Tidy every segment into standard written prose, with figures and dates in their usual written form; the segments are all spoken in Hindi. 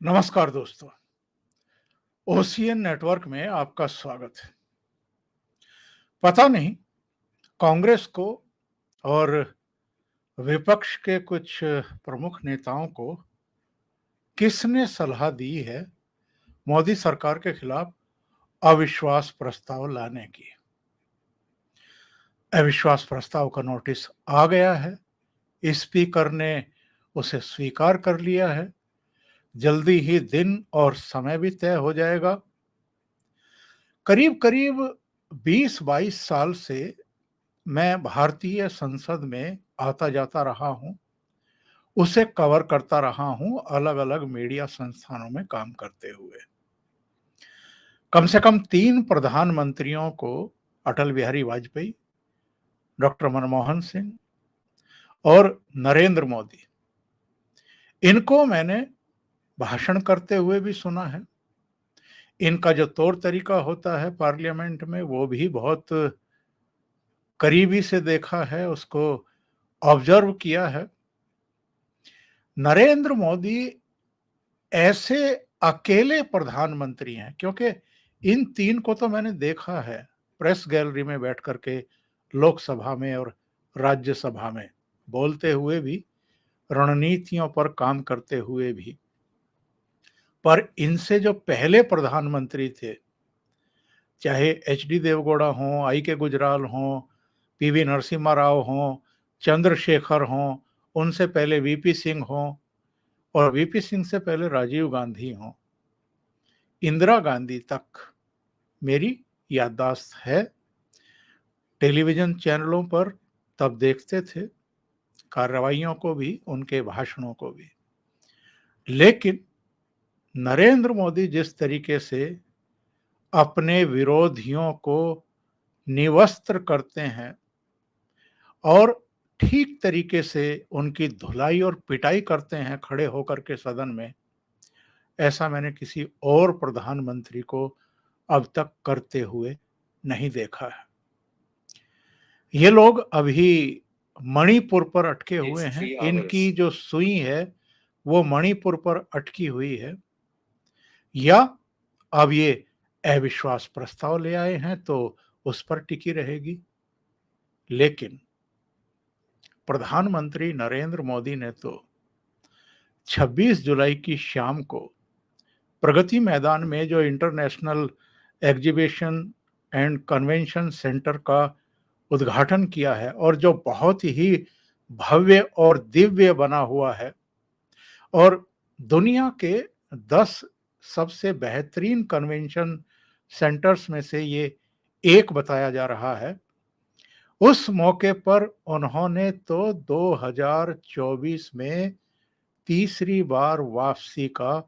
नमस्कार दोस्तों, ओसीएन नेटवर्क में आपका स्वागत है। पता नहीं कांग्रेस को और विपक्ष के कुछ प्रमुख नेताओं को किसने सलाह दी है मोदी सरकार के खिलाफ अविश्वास प्रस्ताव लाने की। अविश्वास प्रस्ताव का नोटिस आ गया है, स्पीकर ने उसे स्वीकार कर लिया है, जल्दी ही दिन और समय भी तय हो जाएगा। करीब करीब 20-22 साल से मैं भारतीय संसद में आता जाता रहा हूं, उसे कवर करता रहा हूं अलग अलग मीडिया संस्थानों में काम करते हुए। कम से कम 3 प्रधानमंत्रियों को, अटल बिहारी वाजपेयी, डॉक्टर मनमोहन सिंह और नरेंद्र मोदी, इनको मैंने भाषण करते हुए भी सुना है। इनका जो तौर तरीका होता है पार्लियामेंट में, वो भी बहुत करीबी से देखा है, उसको ऑब्जर्व किया है। नरेंद्र मोदी ऐसे अकेले प्रधानमंत्री हैं, क्योंकि इन 3 को तो मैंने देखा है प्रेस गैलरी में बैठ करके, लोकसभा में और राज्यसभा में बोलते हुए भी, रणनीतियों पर काम करते हुए भी। पर इनसे जो पहले प्रधानमंत्री थे, चाहे एचडी देवगौड़ा हों, आई के गुजराल हों, पीवी नरसिम्हा राव हों, चंद्रशेखर हों, उनसे पहले वीपी सिंह हों और वीपी सिंह से पहले राजीव गांधी हों, इंदिरा गांधी तक मेरी याददाश्त है। टेलीविजन चैनलों पर तब देखते थे, कार्रवाइयों को भी, उनके भाषणों को भी। लेकिन नरेंद्र मोदी जिस तरीके से अपने विरोधियों को निवस्त्र करते हैं और ठीक तरीके से उनकी धुलाई और पिटाई करते हैं खड़े होकर के सदन में, ऐसा मैंने किसी और प्रधानमंत्री को अब तक करते हुए नहीं देखा है। ये लोग अभी मणिपुर पर अटके हुए हैं। इनकी जो सुई है वो मणिपुर पर अटकी हुई है, या अब ये अविश्वास प्रस्ताव ले आए हैं तो उस पर टिकी रहेगी। लेकिन प्रधानमंत्री नरेंद्र मोदी ने तो 26 जुलाई की शाम को प्रगति मैदान में जो international exhibition and convention centre का उद्घाटन किया है, और जो बहुत ही भव्य और दिव्य बना हुआ है और दुनिया के 10 सबसे बेहतरीन कन्वेंशन सेंटर्स में से ये एक बताया जा रहा है। उस मौके पर उन्होंने तो 2024 में तीसरी बार वापसी का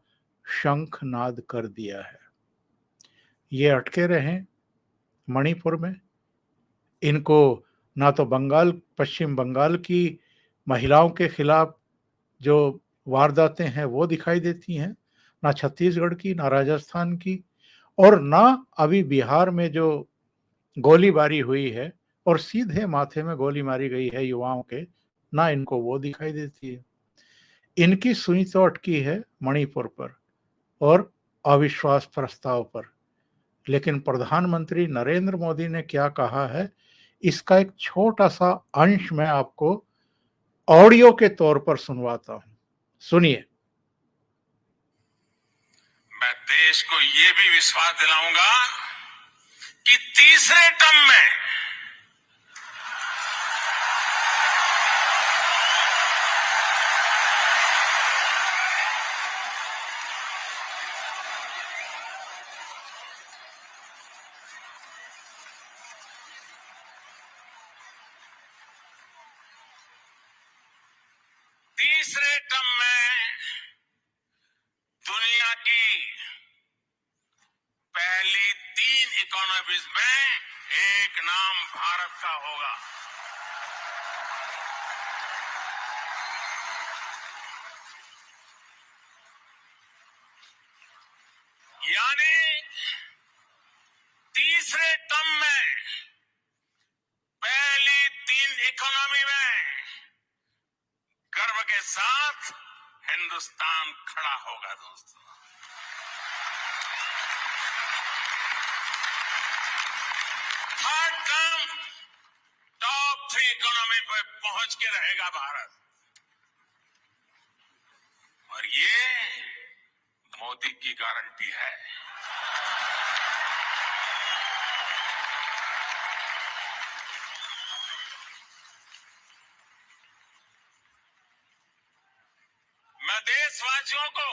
शंखनाद कर दिया है। ये अटके रहे मणिपुर में, इनको ना तो पश्चिम बंगाल की महिलाओं के खिलाफ जो वारदातें हैं वो दिखाई देती हैं, ना छत्तीसगढ़ की, ना राजस्थान की, और ना अभी बिहार में जो गोलीबारी हुई है और सीधे माथे में गोली मारी गई है युवाओं के, ना इनको वो दिखाई देती है। इनकी सुई तो अटकी है मणिपुर पर और अविश्वास प्रस्ताव पर। लेकिन प्रधानमंत्री नरेंद्र मोदी ने क्या कहा है, इसका एक छोटा सा अंश मैं आपको ऑडियो के तौर पर सुनवाता हूं। सुनिए। मैं देश को ये भी विश्वास दिलाऊंगा कि तीसरे टर्म में दुनिया की पहली 3 इकोनॉमीज में एक नाम भारत का होगा। यानी तीसरे टर्म में पहली 3 इकोनॉमी में गर्व के साथ हिंदुस्तान खड़ा होगा दोस्तों। हर टर्म टॉप 3 इकोनॉमी पर पहुंच के रहेगा भारत, और ये मोदी की गारंटी है। मैं देशवासियों को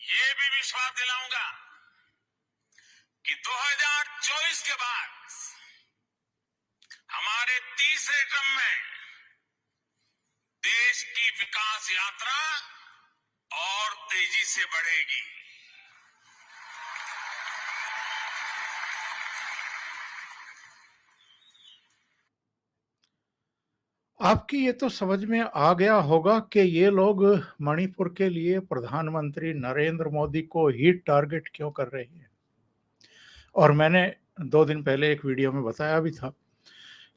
ये भी विश्वास दिलाऊंगा कि 2024 के बाद हमारे तीसरे टर्म में देश की विकास यात्रा और तेजी से बढ़ेगी। आपकी ये तो समझ में आ गया होगा कि ये लोग मणिपुर के लिए प्रधानमंत्री नरेंद्र मोदी को ही टारगेट क्यों कर रहे हैं। और मैंने 2 दिन पहले एक वीडियो में बताया भी था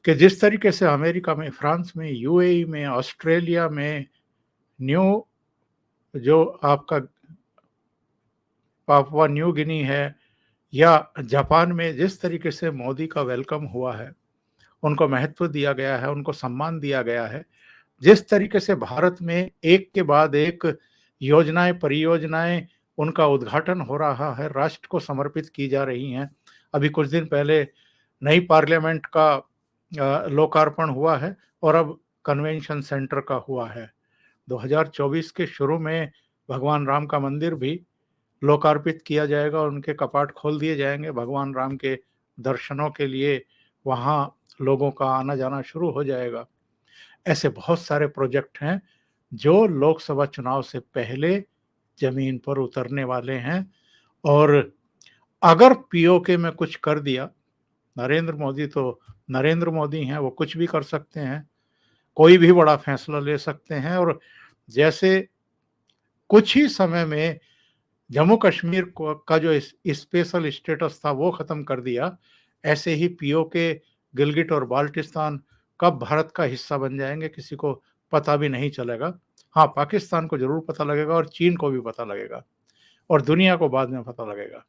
कि जिस तरीके से अमेरिका में, फ्रांस में, यूएई में, ऑस्ट्रेलिया में, न्यू जो आपका पापुआ न्यू गिनी है, या जापान में जिस तरीके से मोदी का वेलकम हुआ है, उनको महत्व दिया गया है, उनको सम्मान दिया गया है, जिस तरीके से भारत में एक के बाद एक योजनाएं, परियोजनाएं, उनका उद्घाटन हो रहा है, राष्ट्र को समर्पित की जा रही हैं। अभी कुछ दिन पहले नई पार्लियामेंट का लोकार्पण हुआ है और अब कन्वेंशन सेंटर का हुआ है। 2024 के शुरू में भगवान राम का मंदिर भी लोकार्पित किया जाएगा, उनके कपाट खोल दिए जाएंगे, भगवान राम के दर्शनों के लिए वहाँ लोगों का आना जाना शुरू हो जाएगा। ऐसे बहुत सारे प्रोजेक्ट हैं जो लोकसभा चुनाव से पहले जमीन पर उतरने वाले हैं, और अगर पीओके में कुछ कर दिया, नरेंद्र मोदी तो नरेंद्र मोदी हैं, वो कुछ भी कर सकते हैं, कोई भी बड़ा फैसला ले सकते हैं। और जैसे कुछ ही समय में जम्मू कश्मीर का जो स्पेशल स्टेटस था वो खत्म कर दिया, ऐसे ही पीओके गिलगिट और बाल्टिस्तान कब भारत का हिस्सा बन जाएंगे किसी को पता भी नहीं चलेगा। हाँ, पाकिस्तान को जरूर पता लगेगा और चीन को भी पता लगेगा और दुनिया को बाद में पता लगेगा।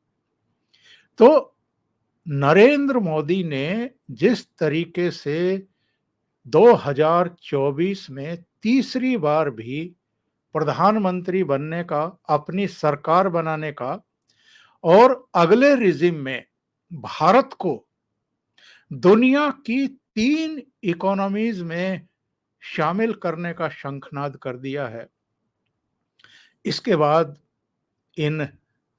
तो नरेंद्र मोदी ने जिस तरीके से 2024 में तीसरी बार भी प्रधानमंत्री बनने का, अपनी सरकार बनाने का और अगले रिजिम में भारत को दुनिया की 3 इकोनॉमीज में शामिल करने का शंखनाद कर दिया है, इसके बाद इन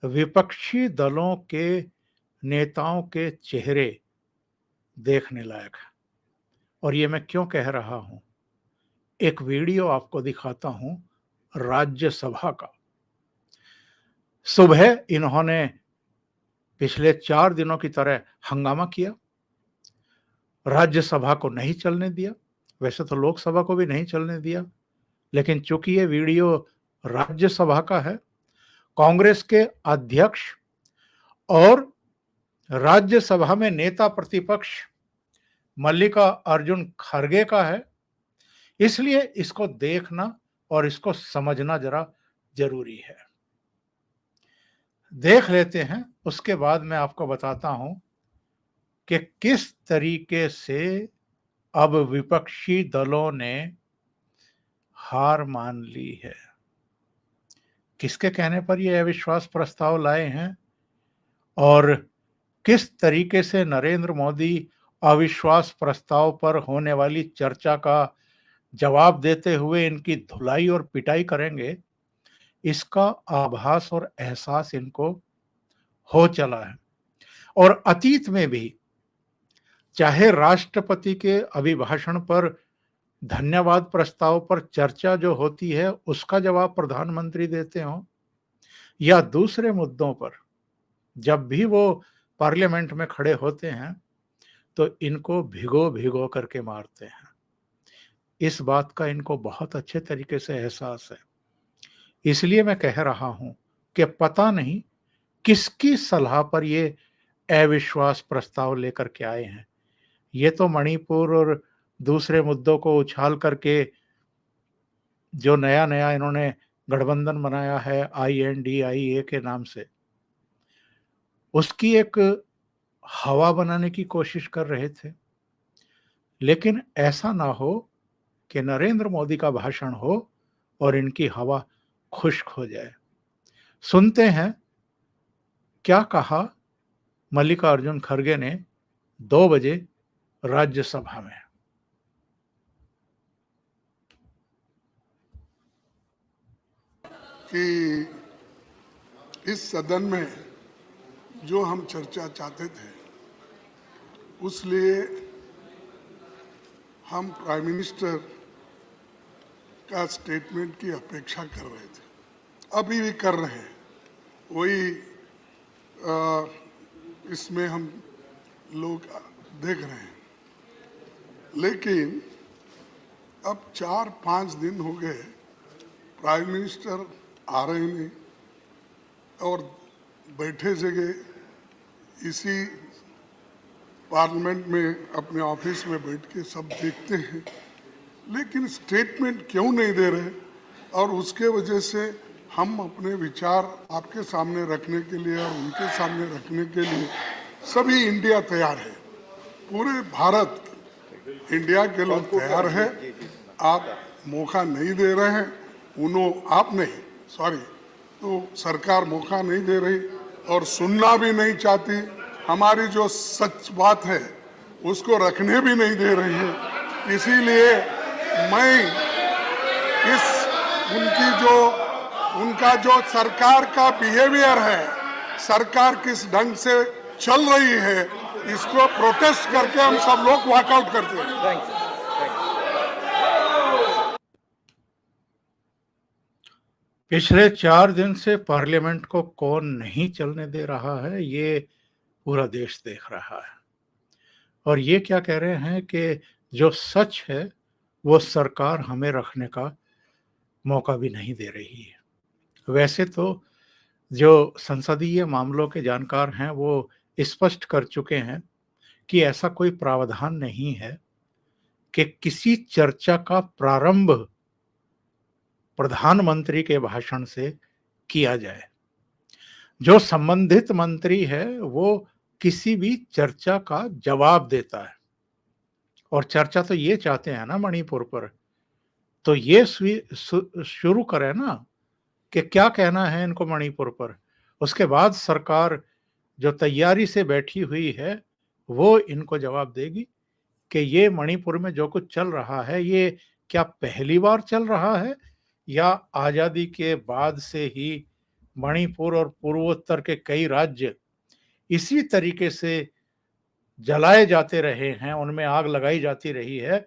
विपक्षी दलों के नेताओं के चेहरे देखने लायक है। और ये मैं क्यों कह रहा हूं, एक वीडियो आपको दिखाता हूं राज्यसभा का। सुबह इन्होंने पिछले 4 दिनों की तरह हंगामा किया, राज्यसभा को नहीं चलने दिया, वैसे तो लोकसभा को भी नहीं चलने दिया, लेकिन चूंकि ये वीडियो राज्यसभा का है, कांग्रेस के अध्यक्ष और राज्यसभा में नेता प्रतिपक्ष मल्लिका अर्जुन खड़गे का है, इसलिए इसको देखना और इसको समझना जरा जरूरी है। देख लेते हैं, उसके बाद मैं आपको बताता हूं कि किस तरीके से अब विपक्षी दलों ने हार मान ली है, किसके कहने पर ये अविश्वास प्रस्ताव लाए हैं और किस तरीके से नरेंद्र मोदी अविश्वास प्रस्ताव पर होने वाली चर्चा का जवाब देते हुए इनकी धुलाई और पिटाई करेंगे, इसका आभास और एहसास इनको हो चला है। और अतीत में भी चाहे राष्ट्रपति के अभिभाषण पर, धन्यवाद प्रस्ताव पर चर्चा जो होती है उसका जवाब प्रधानमंत्री देते हों, या दूसरे मुद्दों पर जब भी वो पार्लियामेंट में खड़े होते हैं तो इनको भिगो भिगो करके मारते हैं। इस बात का इनको बहुत अच्छे तरीके से एहसास है। इसलिए मैं कह रहा हूं कि पता नहीं किसकी सलाह पर ये अविश्वास प्रस्ताव लेकर के आए हैं। ये तो मणिपुर और दूसरे मुद्दों को उछाल करके जो नया नया इन्होंने गठबंधन बनाया है INDIA के नाम से, उसकी एक हवा बनाने की कोशिश कर रहे थे। लेकिन ऐसा ना हो कि नरेंद्र मोदी का भाषण हो और इनकी हवा खुश्क हो जाए। सुनते हैं क्या कहा मल्लिकार्जुन खड़गे ने 2 बजे राज्यसभा में। कि इस सदन में जो हम चर्चा चाहते थे उस लिए हम प्राइम मिनिस्टर का स्टेटमेंट की अपेक्षा कर रहे थे, अभी भी कर रहे हैं। वही इसमें हम लोग देख रहे हैं। लेकिन अब 4-5 दिन हो गए प्राइम मिनिस्टर आ रहे नहीं और बैठे जगह इसी पार्लियामेंट में अपने ऑफिस में बैठ के सब देखते हैं, लेकिन स्टेटमेंट क्यों नहीं दे रहे। और उसके वजह से हम अपने विचार आपके सामने रखने के लिए और उनके सामने रखने के लिए सभी इंडिया तैयार है, पूरे भारत इंडिया के लोग तैयार है। आप मौका नहीं दे रहे हैं, आप नहीं, सॉरी, तो सरकार मौका नहीं दे रही और सुनना भी नहीं चाहती। हमारी जो सच बात है उसको रखने भी नहीं दे रही है। इसीलिए मैं उनका जो सरकार का बिहेवियर है, सरकार किस ढंग से चल रही है, इसको प्रोटेस्ट करके हम सब लोग वॉकआउट करते हैं। पिछले 4 दिन से पार्लियामेंट को कौन नहीं चलने दे रहा है, ये पूरा देश देख रहा है। और ये क्या कह रहे हैं कि जो सच है वो सरकार हमें रखने का मौका भी नहीं दे रही है। वैसे तो जो संसदीय मामलों के जानकार हैं वो स्पष्ट कर चुके हैं कि ऐसा कोई प्रावधान नहीं है कि किसी चर्चा का प्रारंभ प्रधानमंत्री के भाषण से किया जाए। जो संबंधित मंत्री है वो किसी भी चर्चा का जवाब देता है, और चर्चा तो ये चाहते हैं ना मणिपुर पर, तो ये शुरू करें ना कि क्या कहना है इनको मणिपुर पर। उसके बाद सरकार जो तैयारी से बैठी हुई है वो इनको जवाब देगी कि ये मणिपुर में जो कुछ चल रहा है ये क्या पहली बार चल रहा है या आजादी के बाद से ही मणिपुर और पूर्वोत्तर के कई राज्य इसी तरीके से जलाए जाते रहे हैं, उनमें आग लगाई जाती रही है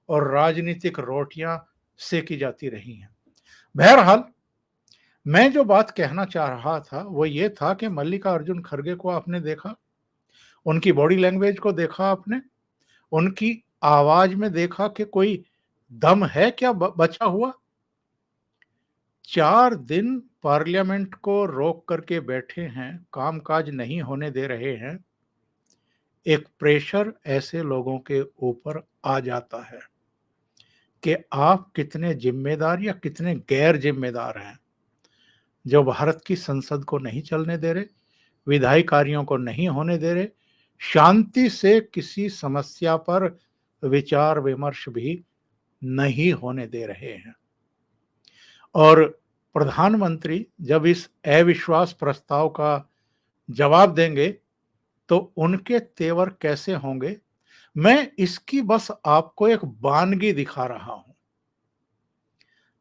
और राजनीतिक रोटियां सेकी जाती रही हैं। बहरहाल मैं जो बात कहना चाह रहा था वो ये था कि मल्लिकार्जुन खड़गे को आपने देखा, उनकी बॉडी लैंग्वेज को देखा आपने, उनकी आवाज में देखा कि कोई दम है क्या बचा हुआ। 4 दिन पार्लियामेंट को रोक करके बैठे हैं, कामकाज नहीं होने दे रहे हैं। एक प्रेशर ऐसे लोगों के ऊपर आ जाता है कि आप कितने जिम्मेदार या कितने गैर जिम्मेदार हैं, जो भारत की संसद को नहीं चलने दे रहे, विधायी कार्यों को नहीं होने दे रहे, शांति से किसी समस्या पर विचार विमर्श भी नहीं होने दे रहे हैं। और प्रधानमंत्री जब इस अविश्वास प्रस्ताव का जवाब देंगे तो उनके तेवर कैसे होंगे, मैं इसकी बस आपको एक बानगी दिखा रहा हूं।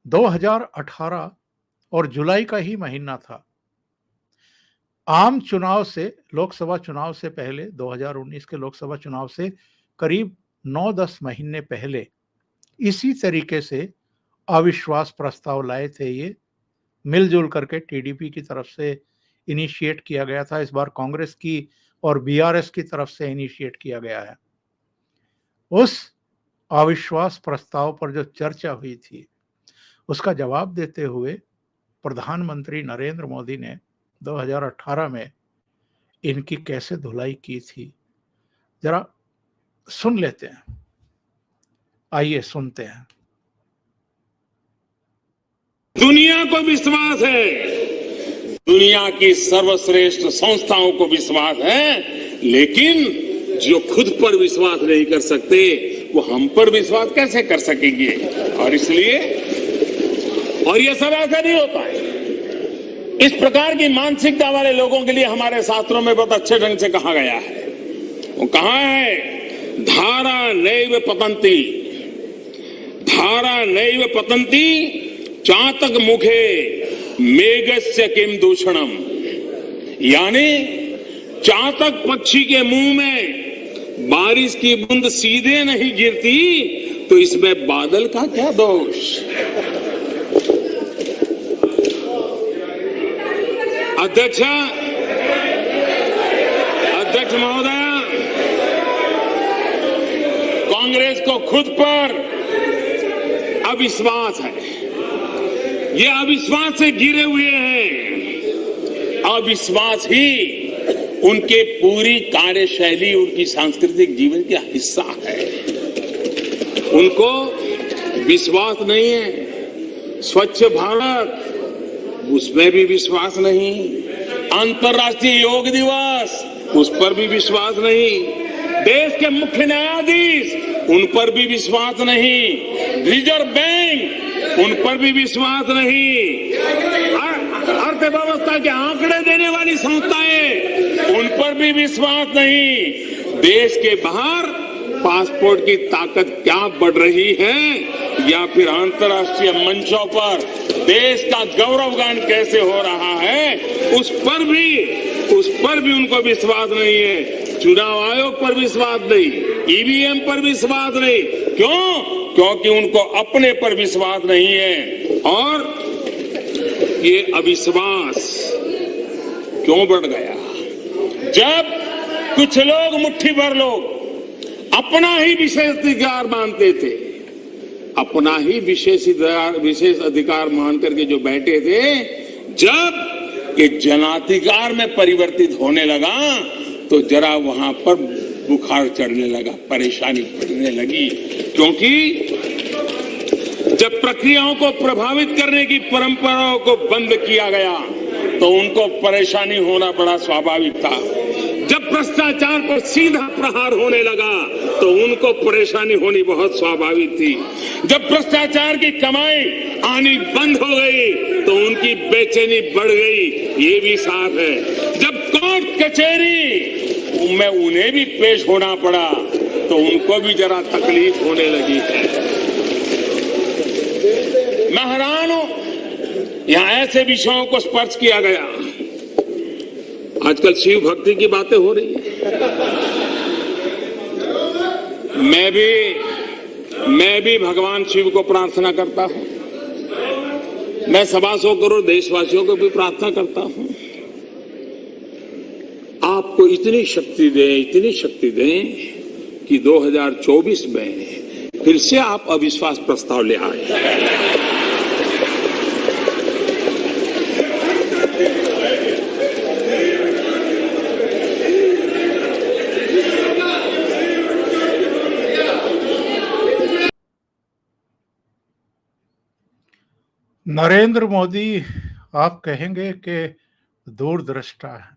2018 और जुलाई का ही महीना था। आम चुनाव से, लोकसभा चुनाव से पहले, 2019 के लोकसभा चुनाव से करीब 9-10 महीने पहले इसी तरीके से अविश्वास प्रस्ताव लाए थे। ये मिलजुल करके टीडीपी की तरफ से इनिशिएट किया गया था, इस बार कांग्रेस की और बीआरएस की तरफ से इनिशिएट किया गया है। उस अविश्वास प्रस्ताव पर जो चर्चा हुई थी उसका जवाब देते हुए प्रधानमंत्री नरेंद्र मोदी ने 2018 में इनकी कैसे धुलाई की थी, जरा सुन लेते हैं। आइए सुनते हैं। दुनिया को विश्वास है, दुनिया की सर्वश्रेष्ठ संस्थाओं को विश्वास है, लेकिन जो खुद पर विश्वास नहीं कर सकते वो हम पर विश्वास कैसे कर सकेंगे। और इसलिए और ये सब ऐसा नहीं होता है। इस प्रकार की मानसिकता वाले लोगों के लिए हमारे शास्त्रों में बहुत अच्छे ढंग से कहा गया है। वो कहा है, धारा नैव पतंती, धारा नैव पतंती चातक मुखे मेघस्य किम दूषणम। यानी चातक पक्षी के मुंह में बारिश की बूंद सीधे नहीं गिरती तो इसमें बादल का क्या दोष। अध्यक्ष महोदय, कांग्रेस को खुद पर अविश्वास है। ये अविश्वास से घिरे हुए हैं। अविश्वास ही उनके पूरी कार्यशैली, उनकी सांस्कृतिक जीवन का हिस्सा है। उनको विश्वास नहीं है स्वच्छ भारत, उसमें भी विश्वास नहीं। अंतर्राष्ट्रीय योग दिवस, उस पर भी विश्वास नहीं। देश के मुख्य न्यायाधीश, उन पर भी विश्वास नहीं। रिजर्व बैंक, उन पर भी विश्वास नहीं। अर्थव्यवस्था के आंकड़े देने वाली संस्थाएं, उन पर भी विश्वास नहीं। देश के बाहर पासपोर्ट की ताकत क्या बढ़ रही है या फिर अंतर्राष्ट्रीय मंचों पर देश का गौरवगान कैसे हो रहा है, उस पर भी उनको विश्वास नहीं है। चुनाव आयोग पर विश्वास नहीं, ईवीएम पर विश्वास नहीं। क्यों? क्योंकि उनको अपने पर विश्वास नहीं है। और ये अविश्वास क्यों बढ़ गया? जब कुछ लोग, मुट्ठी भर लोग अपना ही विशेष अधिकार मानते थे, अपना ही विशेष अधिकार मान करके जो बैठे थे, जब ये जनाधिकार में परिवर्तित होने लगा तो जरा वहां पर बुखार चढ़ने लगा, परेशानी बढ़ने लगी। क्योंकि जब प्रक्रियाओं को प्रभावित करने की परंपराओं को बंद किया गया तो उनको परेशानी होना बड़ा स्वाभाविक था। जब भ्रष्टाचार पर सीधा प्रहार होने लगा तो उनको परेशानी होनी बहुत स्वाभाविक थी। जब भ्रष्टाचार की कमाई आनी बंद हो गई तो उनकी बेचैनी बढ़ गई, ये भी साफ है। जब कोर्ट कचहरी में उन्हें भी पेश होना पड़ा तो उनको भी जरा तकलीफ होने लगी है। मैं हैरान हूं, यहां ऐसे विषयों को स्पर्श किया गया। आजकल शिव भक्ति की बातें हो रही है। मैं भी भगवान शिव को प्रार्थना करता हूं। मैं 125 करोड़ देशवासियों को भी प्रार्थना करता हूं, आपको इतनी शक्ति दें कि 2024 में फिर से आप अविश्वास प्रस्ताव ले आए। नरेंद्र मोदी, आप कहेंगे कि दूरदृष्टा है।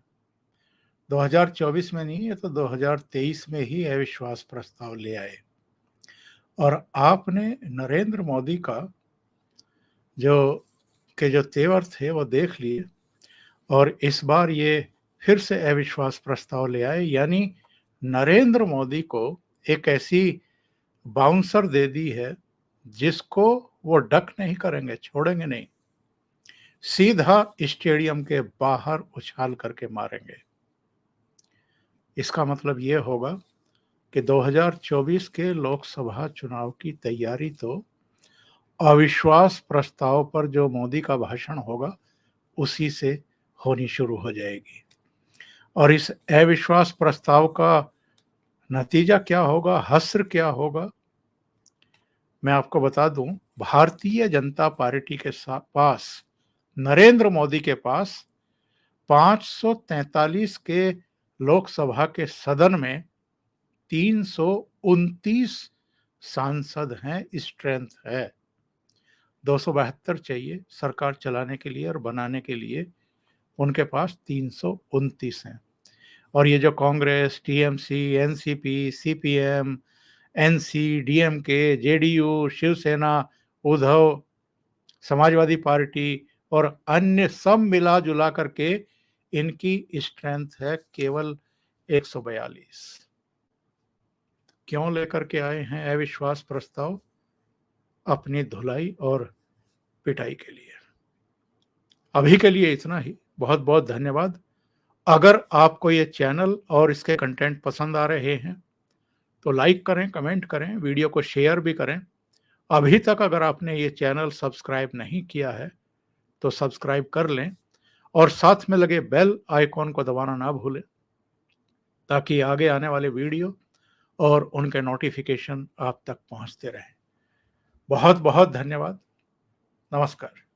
2024 में नहीं है तो 2023 में ही अविश्वास प्रस्ताव ले आए। और आपने नरेंद्र मोदी का जो तेवर थे वो देख लिए और इस बार ये फिर से अविश्वास प्रस्ताव ले आए। यानी नरेंद्र मोदी को एक ऐसी बाउंसर दे दी है जिसको वो डक नहीं करेंगे, छोड़ेंगे नहीं, सीधा स्टेडियम के बाहर उछाल करके मारेंगे। इसका मतलब ये होगा कि 2024 के लोकसभा चुनाव की तैयारी तो अविश्वास प्रस्ताव पर जो मोदी का भाषण होगा उसी से होनी शुरू हो जाएगी। और इस अविश्वास प्रस्ताव का नतीजा क्या होगा, हश्र क्या होगा, मैं आपको बता दूं। भारतीय जनता पार्टी के पास, नरेंद्र मोदी के पास 543 के लोकसभा के सदन में 329 सांसद हैं, स्ट्रेंथ है। 272 चाहिए सरकार चलाने के लिए और बनाने के लिए, उनके पास 329 हैं। और ये जो Congress, TMC, NCP, CPM, NC, DMK, JDU, Shiv Sena, Uddhav, Samajwadi party और अन्य सब मिला जुला करके इनकी स्ट्रेंथ है केवल 142। क्यों लेकर के आए हैं अविश्वास प्रस्ताव? अपनी धुलाई और पिटाई के लिए। अभी के लिए इतना ही। बहुत बहुत धन्यवाद। अगर आपको ये चैनल और इसके कंटेंट पसंद आ रहे हैं तो लाइक करें, कमेंट करें, वीडियो को शेयर भी करें। अभी तक अगर आपने ये चैनल सब्सक्राइब नहीं किया है तो सब्सक्राइब कर लें और साथ में लगे बेल आइकॉन को दबाना ना भूलें, ताकि आगे आने वाले वीडियो और उनके नोटिफिकेशन आप तक पहुंचते रहें। बहुत बहुत धन्यवाद। नमस्कार।